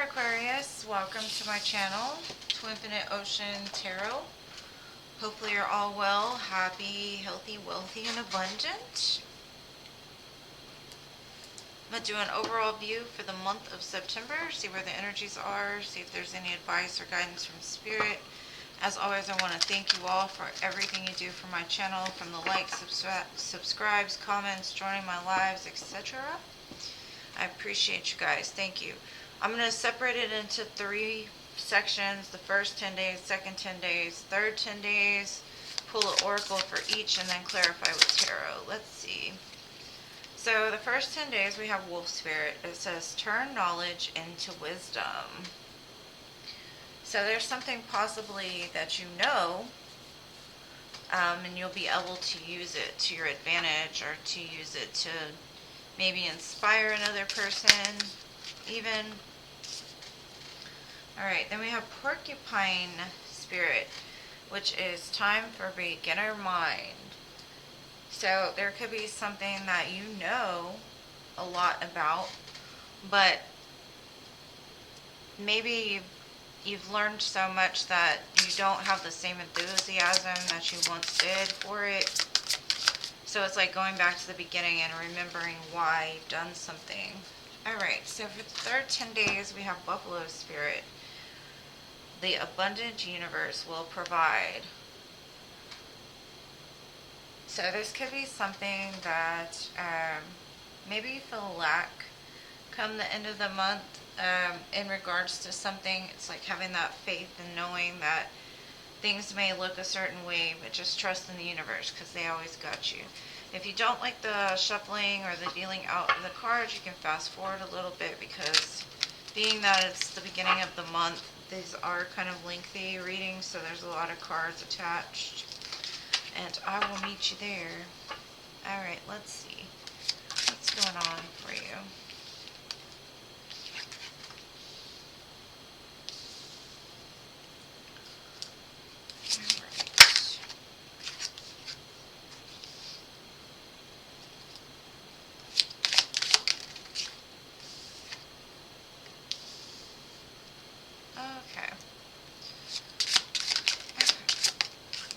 Aquarius, welcome to my channel, T.W.INfiniteocean Tarot. Hopefully you're all well, happy, healthy, wealthy, and abundant. I'm going to do an overall view for the month of September, see where the energies are, see if there's any advice or guidance from Spirit. As always, I want to thank you all for everything you do for my channel, from the likes, subscribes, comments, joining my lives, etc. I appreciate you guys. Thank you. I'm going to separate it into 3 sections. The first 10 days, second 10 days, third 10 days. Pull an oracle for each and then clarify with tarot. Let's see. So the first 10 days we have Wolf Spirit. It says turn knowledge into wisdom. So there's something possibly that you know, and you'll be able to use it to your advantage, or to use it to maybe inspire another person even. Alright, then we have Porcupine Spirit, which is time for beginner mind. So there could be something that you know a lot about, but maybe you've learned so much that you don't have the same enthusiasm that you once did for it. So it's like going back to the beginning and remembering why you've done something. Alright, so for the third 10 days we have Buffalo Spirit. The abundant universe will provide. So this could be something that maybe you feel lack come the end of the month in regards to something. It's like having that faith and knowing that things may look a certain way, but just trust in the universe because they always got you. If you don't like the shuffling or the dealing out of the cards, you can fast forward a little bit, because being that it's the beginning of the month, these are kind of lengthy readings, so there's a lot of cards attached. And I will meet you there. Alright, let's see what's going on for you.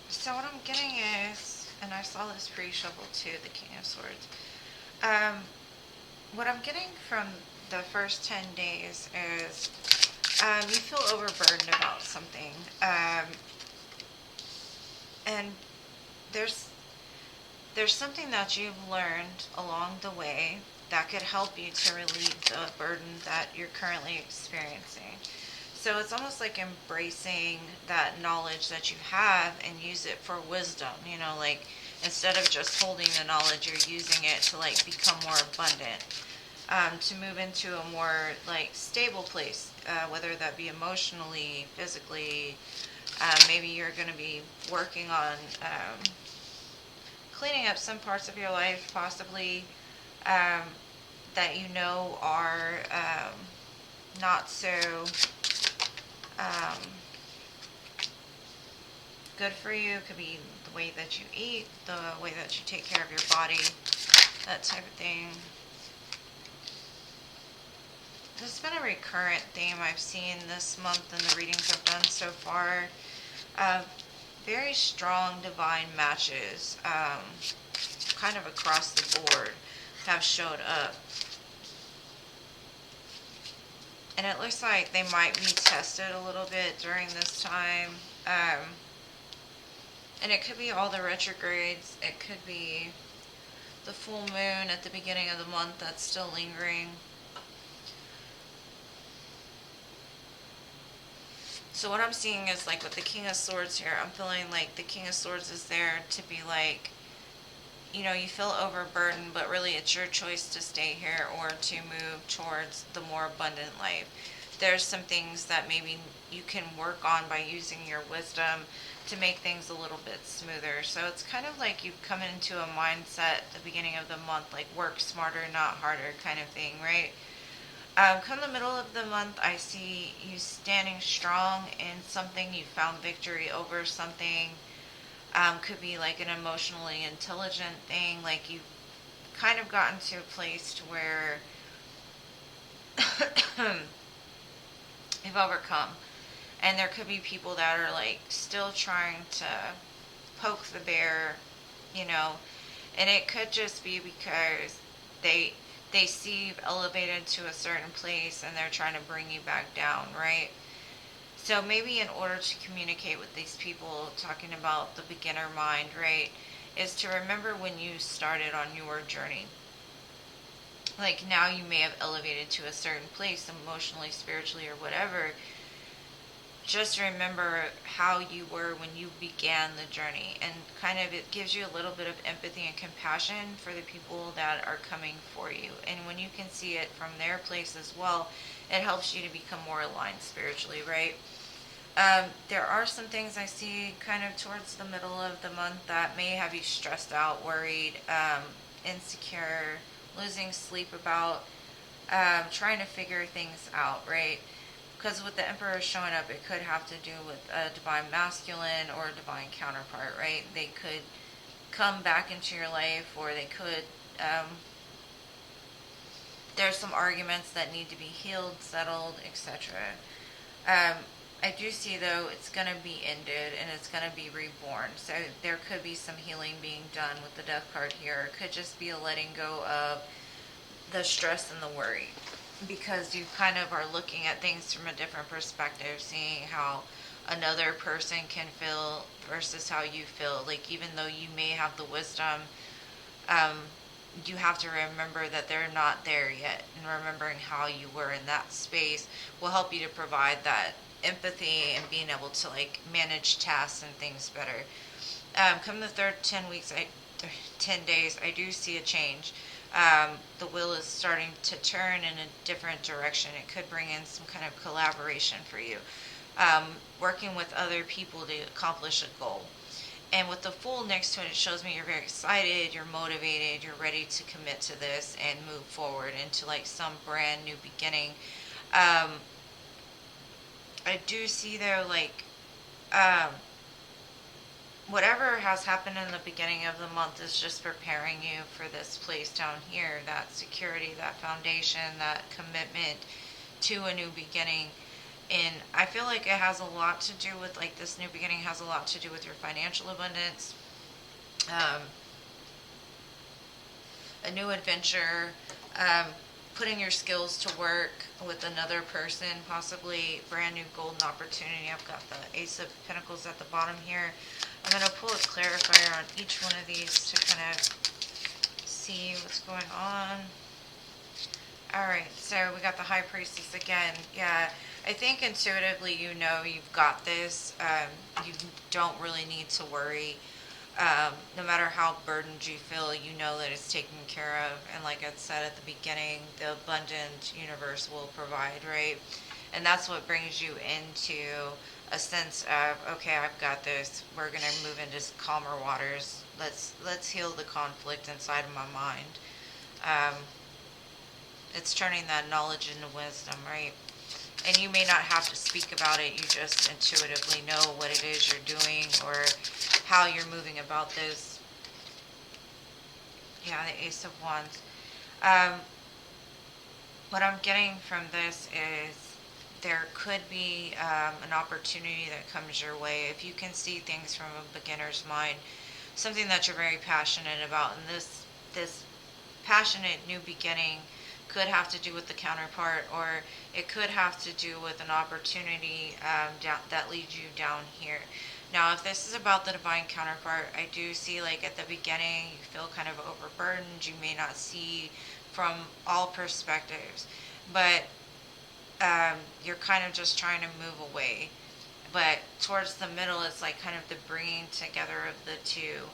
So what I'm getting is, and I saw this pre-shuffle too, the King of Swords. What I'm getting from the first 10 days is you feel overburdened about something. And there's something that you've learned along the way that could help you to relieve the burden that you're currently experiencing. So it's almost like embracing that knowledge that you have and use it for wisdom, you know, like instead of just holding the knowledge, you're using it to like become more abundant, to move into a more like stable place, whether that be emotionally, physically. Maybe you're going to be working on cleaning up some parts of your life, possibly, that you know are not so good for you. It could be the way that you eat, the way that you take care of your body, that type of thing. This has been a recurrent theme I've seen this month in the readings I've done so far. Very strong divine matches, kind of across the board, have showed up. And it looks like they might be tested a little bit during this time. And it could be all the retrogrades. It could be the full moon at the beginning of the month that's still lingering. So what I'm seeing is like with the King of Swords here, I'm feeling like the King of Swords is there to be like, you know, you feel overburdened, but really it's your choice to stay here or to move towards the more abundant life. There's some things that maybe you can work on by using your wisdom to make things a little bit smoother. So it's kind of like you've come into a mindset at the beginning of the month, like work smarter, not harder kind of thing, right? Come the middle of the month, I see you standing strong in something. You found victory over something. Could be like an emotionally intelligent thing. Like you've kind of gotten to a place to where overcome. And there could be people that are like still trying to poke the bear, you know, and it could just be because they see you've elevated to a certain place and they're trying to bring you back down, right? So maybe in order to communicate with these people, talking about the beginner mind, right, is to remember when you started on your journey. Like now you may have elevated to a certain place emotionally, spiritually, or whatever. Just remember how you were when you began the journey, and kind of it gives you a little bit of empathy and compassion for the people that are coming for you. And when you can see it from their place as well, it helps you to become more aligned spiritually, right? There are some things I see kind of towards the middle of the month that may have you stressed out, worried, insecure, losing sleep about, trying to figure things out, right? Because with the Emperor showing up, it could have to do with a divine masculine or a divine counterpart, right? They could come back into your life, or they could, there's some arguments that need to be healed, settled, etc. I do see, though, it's going to be ended and it's going to be reborn. So there could be some healing being done with the Death card here. It could just be a letting go of the stress and the worry, because you kind of are looking at things from a different perspective, seeing how another person can feel versus how you feel. Like, even though you may have the wisdom, you have to remember that they're not there yet, and remembering how you were in that space will help you to provide that empathy and being able to like manage tasks and things better. Come the third 10 weeks, 10 days, I do see a change. The wheel is starting to turn in a different direction. It could bring in some kind of collaboration for you, working with other people to accomplish a goal. And with the Fool next to it, it shows me you're very excited, you're motivated, you're ready to commit to this and move forward into like some brand new beginning. I do see though, like, whatever has happened in the beginning of the month is just preparing you for this place down here, that security, that foundation, that commitment to a new beginning. And I feel like it has a lot to do with, like, this new beginning has a lot to do with your financial abundance, a new adventure, putting your skills to work with another person, possibly brand new golden opportunity. I've got the Ace of Pentacles at the bottom here. I'm going to pull a clarifier on each one of these to kind of see what's going on. Alright, so we got the High Priestess again. Yeah, I think intuitively you know you've got this. You don't really need to worry. No matter how burdened you feel, you know that it's taken care of. And like I said at the beginning, the abundant universe will provide, right? And that's what brings you into a sense of, okay, I've got this. We're going to move into calmer waters. Let's heal the conflict inside of my mind. It's turning that knowledge into wisdom, right? And you may not have to speak about it. You just intuitively know what it is you're doing or how you're moving about this. Yeah, the Ace of Wands. What I'm getting from this is there could be an opportunity that comes your way. If you can see things from a beginner's mind, something that you're very passionate about, and this passionate new beginning could have to do with the counterpart, or it could have to do with an opportunity that leads you down here. Now, if this is about the divine counterpart, I do see, like, at the beginning, you feel kind of overburdened. You may not see from all perspectives, but you're kind of just trying to move away. But towards the middle, it's like kind of the bringing together of the two.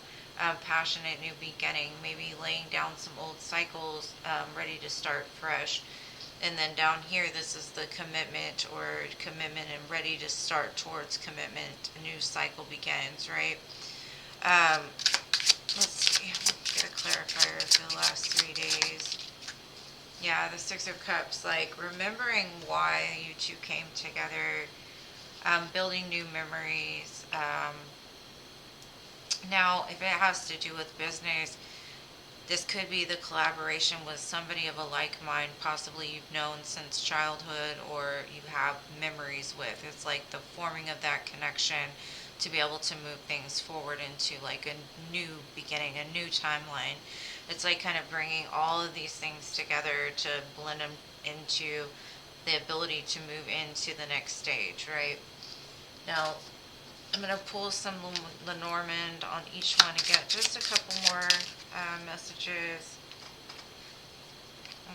Passionate new beginning, maybe laying down some old cycles, ready to start fresh. And then down here, this is the commitment and ready to start towards commitment. A new cycle begins, right? Let's see. Let's get a clarifier for the last 3 days. Yeah, the Six of Cups, like remembering why you two came together, building new memories. Now, if it has to do with business, This could be the collaboration with somebody of a like mind, possibly you've known since childhood or you have memories with. It's like the forming of that connection to be able to move things forward into like a new beginning, a new timeline. It's like kind of bringing all of these things together to blend them into the ability to move into the next stage, right? Now, I'm going to pull some Lenormand on each one to get just a couple more messages.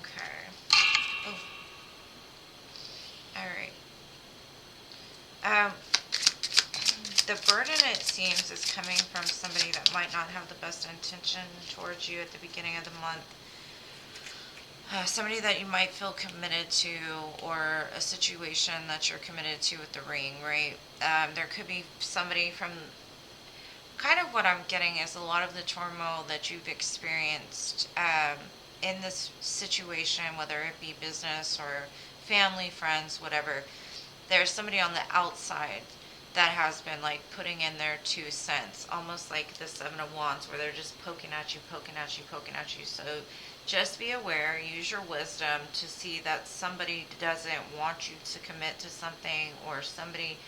Okay. Oh. All right. The burden, it seems, is coming from somebody that might not have the best intention towards you at the beginning of the month. Somebody that you might feel committed to, or a situation that you're committed to with the ring, right? There could be somebody from, kind of what I'm getting is a lot of the turmoil that you've experienced in this situation, whether it be business or family, friends, whatever. There's somebody on the outside that has been like putting in their 2 cents, almost like the Seven of Wands, where they're just poking at you, poking at you, poking at you. So just be aware, use your wisdom to see that somebody doesn't want you to commit to something, or somebody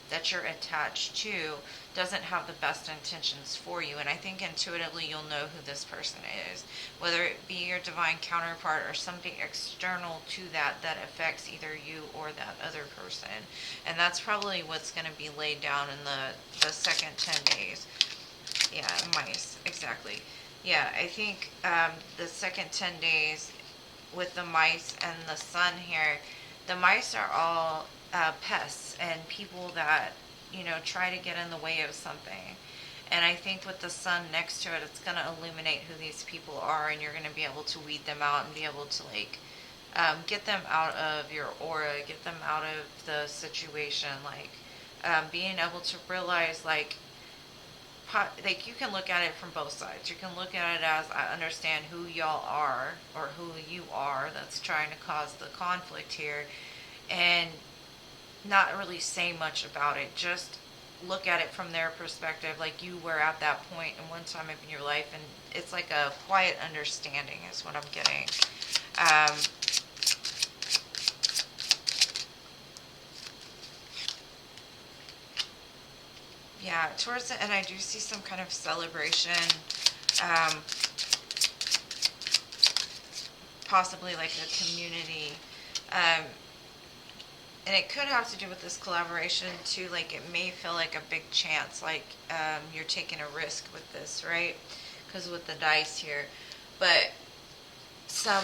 that you're attached to doesn't have the best intentions for you. And I think intuitively you'll know who this person is, whether it be your divine counterpart or something external to that that affects either you or that other person. And that's probably what's going to be laid down in the second 10 days. Yeah, mice, exactly. Yeah, I think the second 10 days with the mice and the sun here, the mice are all pests and people that, try to get in the way of something. And I think with the sun next to it, it's going to illuminate who these people are, and you're going to be able to weed them out and be able to, like, get them out of your aura, get them out of the situation, like, being able to realize, like, you can look at it from both sides. You can look at it as, I understand who y'all are, or who you are that's trying to cause the conflict here, and not really say much about it. Just look at it from their perspective, like you were at that point in one time in your life, and it's like a quiet understanding is what I'm getting. Yeah, towards the end, I do see some kind of celebration, um, possibly like a community. Um, and it could have to do with this collaboration too. Like, it may feel like a big chance, like you're taking a risk with this, right? Because with the dice here, but some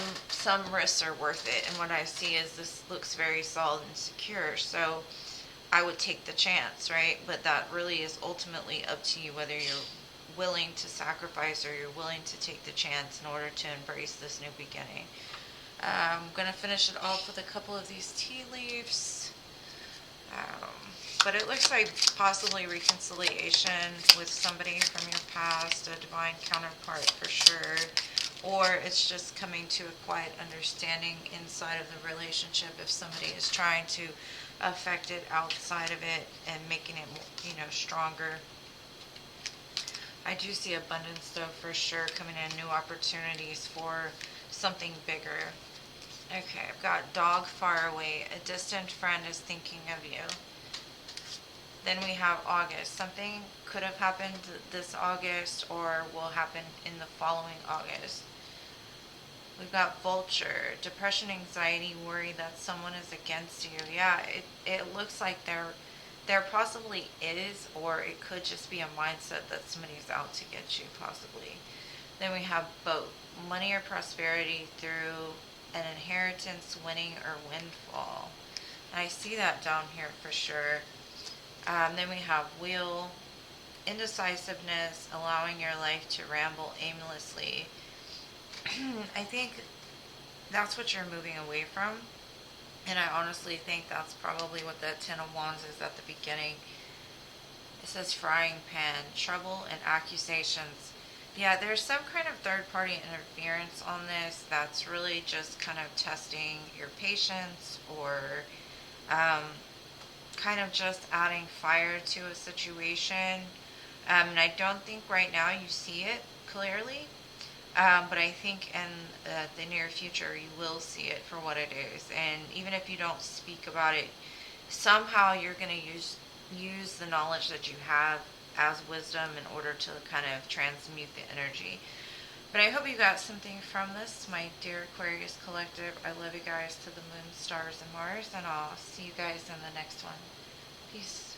risks are worth it. And what I see is this looks very solid and secure. So I would take the chance, right? But that really is ultimately up to you, whether you're willing to sacrifice or you're willing to take the chance in order to embrace this new beginning. I'm going to finish it off with a couple of these tea leaves. But it looks like possibly reconciliation with somebody from your past, a divine counterpart for sure. Or it's just coming to a quiet understanding inside of the relationship if somebody is trying to affect it outside of it and making it, stronger. I do see abundance though for sure coming in, new opportunities for something bigger. Okay, I've got dog far away. A distant friend is thinking of you. Then we have August. Something could have happened this August or will happen in the following August. We've got vulture, depression, anxiety, worry that someone is against you. Yeah, it looks like there possibly is, or it could just be a mindset that somebody's out to get you, possibly. Then we have both, money or prosperity through an inheritance, winning, or windfall. And I see that down here for sure. Then we have wheel, indecisiveness, allowing your life to ramble aimlessly. I think that's what you're moving away from. And I honestly think that's probably what that Ten of Wands is at the beginning. It says frying pan, trouble and accusations. Yeah, there's some kind of third-party interference on this that's really just kind of testing your patience, or kind of just adding fire to a situation. And I don't think right now you see it clearly, But I think in the near future you will see it for what it is, and even if you don't speak about it, somehow you're going to use the knowledge that you have as wisdom in order to kind of transmute the energy. But I hope you got something from this, my dear Aquarius Collective. I love you guys to the moon, stars, and Mars, and I'll see you guys in the next one. Peace.